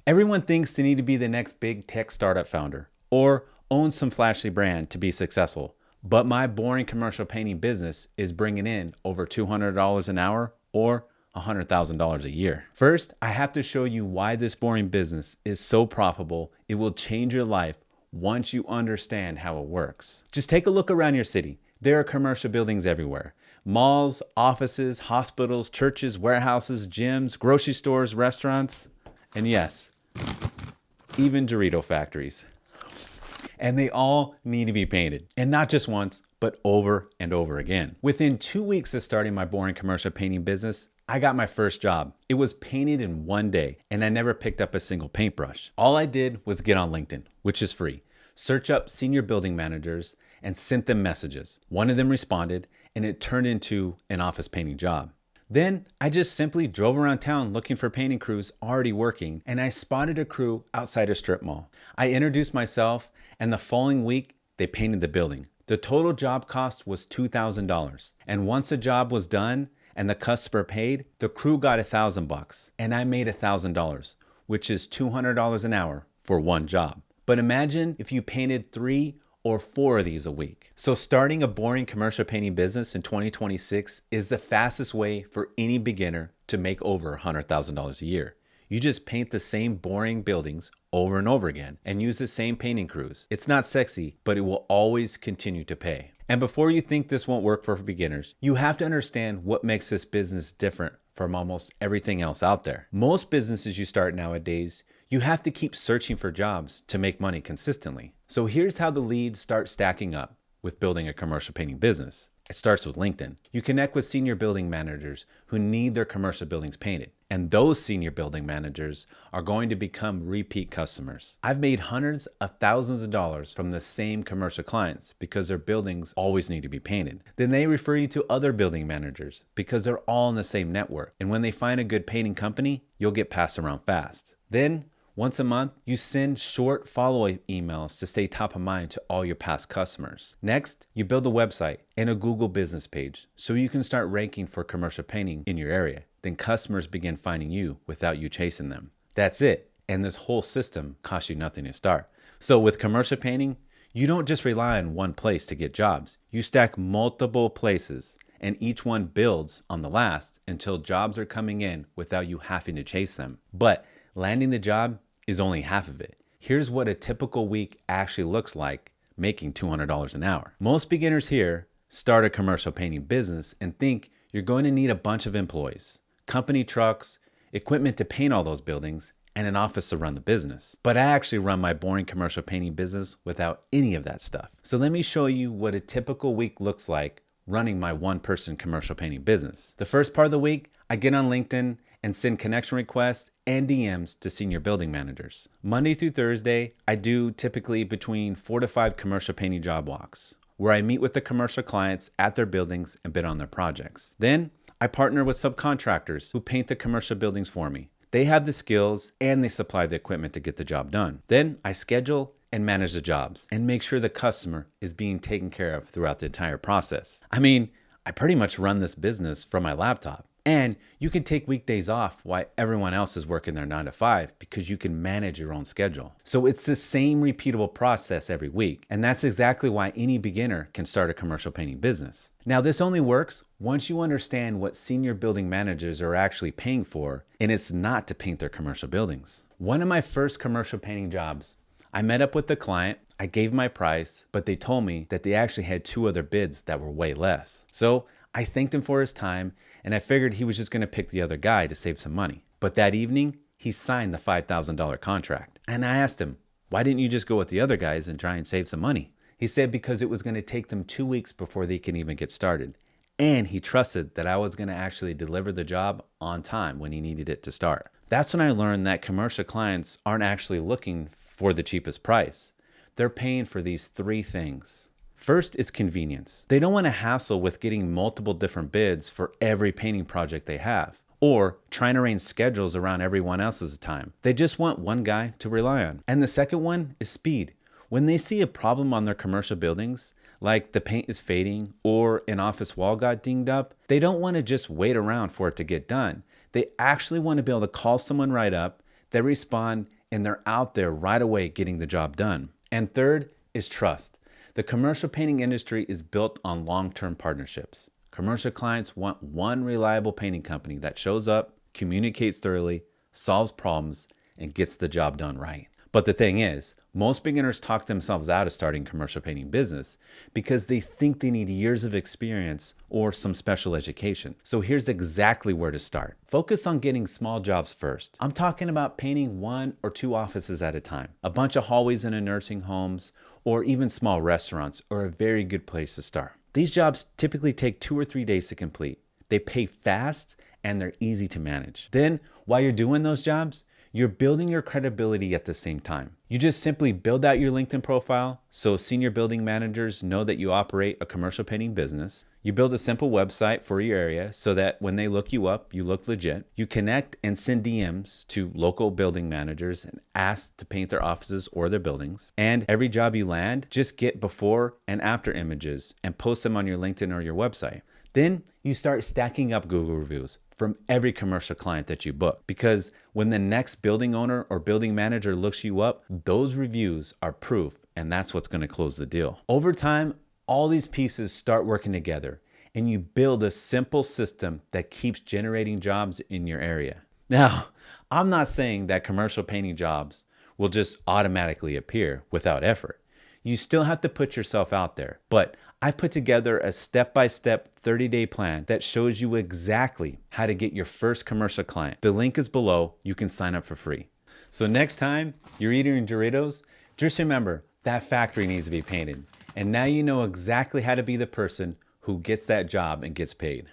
Everyone thinks they need to be the next big tech startup founder or own some flashy brand to be successful. But my boring commercial painting business is bringing in over $200 an hour or $100,000 a year. First, I have to show you why this boring business is so profitable. It will change your life once you understand how it works. Just take a look around your city. There are commercial buildings everywhere. Malls, offices, hospitals, churches, warehouses, gyms, grocery stores, restaurants, and yes, even Dorito factories. And they all need to be painted. And not just once, but over and over again. Within 2 weeks of starting my boring commercial painting business, I got my first job. It was painted in one day, and I never picked up a single paintbrush. All I did was get on LinkedIn, which is free, search up senior building managers, and sent them messages. One of them responded, and it turned into an office painting job. Then I just simply drove around town looking for painting crews already working, and I spotted a crew outside a strip mall. I introduced myself, and the following week, they painted the building. The total job cost was $2,000. And once the job was done and the customer paid, the crew got $1,000 and I made $1,000, which is $200 an hour for one job. But imagine if you painted 3 or 4 of these a week. So starting a boring commercial painting business in 2026 is the fastest way for any beginner to make over $100,000 a year. You just paint the same boring buildings over and over again and use the same painting crews. It's not sexy, but it will always continue to pay. And before you think this won't work for beginners, you have to understand what makes this business different from almost everything else out there. Most businesses you start nowadays, you have to keep searching for jobs to make money consistently. So here's how the leads start stacking up with building a commercial painting business. It starts with LinkedIn. You connect with senior building managers who need their commercial buildings painted. And those senior building managers are going to become repeat customers. I've made hundreds of thousands of dollars from the same commercial clients because their buildings always need to be painted. Then they refer you to other building managers because they're all in the same network. And when they find a good painting company, you'll get passed around fast. Then once a month, you send short follow-up emails to stay top of mind to all your past customers. Next, you build a website and a Google business page so you can start ranking for commercial painting in your area. Then customers begin finding you without you chasing them. That's it. And this whole system costs you nothing to start. So with commercial painting, you don't just rely on one place to get jobs. You stack multiple places, and each one builds on the last until jobs are coming in without you having to chase them. But landing the job is only half of it. Here's what a typical week actually looks like making $200 an hour. Most beginners here start a commercial painting business and think you're going to need a bunch of employees, company trucks, equipment to paint all those buildings, and an office to run the business. But I actually run my boring commercial painting business without any of that stuff. So let me show you what a typical week looks like running my one-person commercial painting business. The first part of the week, I get on LinkedIn and send connection requests and DMs to senior building managers. Monday through Thursday, I do typically between 4 to 5 commercial painting job walks, where I meet with the commercial clients at their buildings and bid on their projects. Then I partner with subcontractors who paint the commercial buildings for me. They have the skills and they supply the equipment to get the job done. Then I schedule and manage the jobs and make sure the customer is being taken care of throughout the entire process. I mean, I pretty much run this business from my laptop. And you can take weekdays off while everyone else is working their 9 to 5 because you can manage your own schedule. So it's the same repeatable process every week. And that's exactly why any beginner can start a commercial painting business. Now, this only works once you understand what senior building managers are actually paying for, and it's not to paint their commercial buildings. One of my first commercial painting jobs, I met up with the client, I gave my price, but they told me that they actually had 2 other bids that were way less. So I thanked him for his time, and I figured he was just going to pick the other guy to save some money. But that evening, he signed the $5,000 contract. And I asked him, why didn't you just go with the other guys and try and save some money? He said because it was going to take them 2 weeks before they can even get started. And he trusted that I was going to actually deliver the job on time when he needed it to start. That's when I learned that commercial clients aren't actually looking for the cheapest price. They're paying for these 3 things. First is convenience. They don't want to hassle with getting multiple different bids for every painting project they have, or trying to arrange schedules around everyone else's time. They just want one guy to rely on. And the second one is speed. When they see a problem on their commercial buildings, like the paint is fading or an office wall got dinged up, they don't want to just wait around for it to get done. They actually want to be able to call someone right up, they respond, and they're out there right away getting the job done. And third is trust. The commercial painting industry is built on long-term partnerships. Commercial clients want one reliable painting company that shows up, communicates thoroughly, solves problems, and gets the job done right. But the thing is, most beginners talk themselves out of starting commercial painting business because they think they need years of experience or some special education. So here's exactly where to start. Focus on getting small jobs first. I'm talking about painting 1 or 2 offices at a time. A bunch of hallways in a nursing homes or even small restaurants are a very good place to start. These jobs typically take 2 or 3 days to complete. They pay fast and they're easy to manage. Then, while you're doing those jobs, you're building your credibility at the same time. You just simply build out your LinkedIn profile so senior building managers know that you operate a commercial painting business. You build a simple website for your area so that when they look you up, you look legit. You connect and send DMs to local building managers and ask to paint their offices or their buildings. And every job you land, just get before and after images and post them on your LinkedIn or your website. Then you start stacking up Google reviews from every commercial client that you book. Because when the next building owner or building manager looks you up, those reviews are proof, and that's what's going to close the deal. Over time, all these pieces start working together, and you build a simple system that keeps generating jobs in your area. Now, I'm not saying that commercial painting jobs will just automatically appear without effort. You still have to put yourself out there, but I put together a step-by-step 30-day plan that shows you exactly how to get your first commercial client. The link is below. You can sign up for free. So next time you're eating Doritos, just remember that factory needs to be painted. And now you know exactly how to be the person who gets that job and gets paid.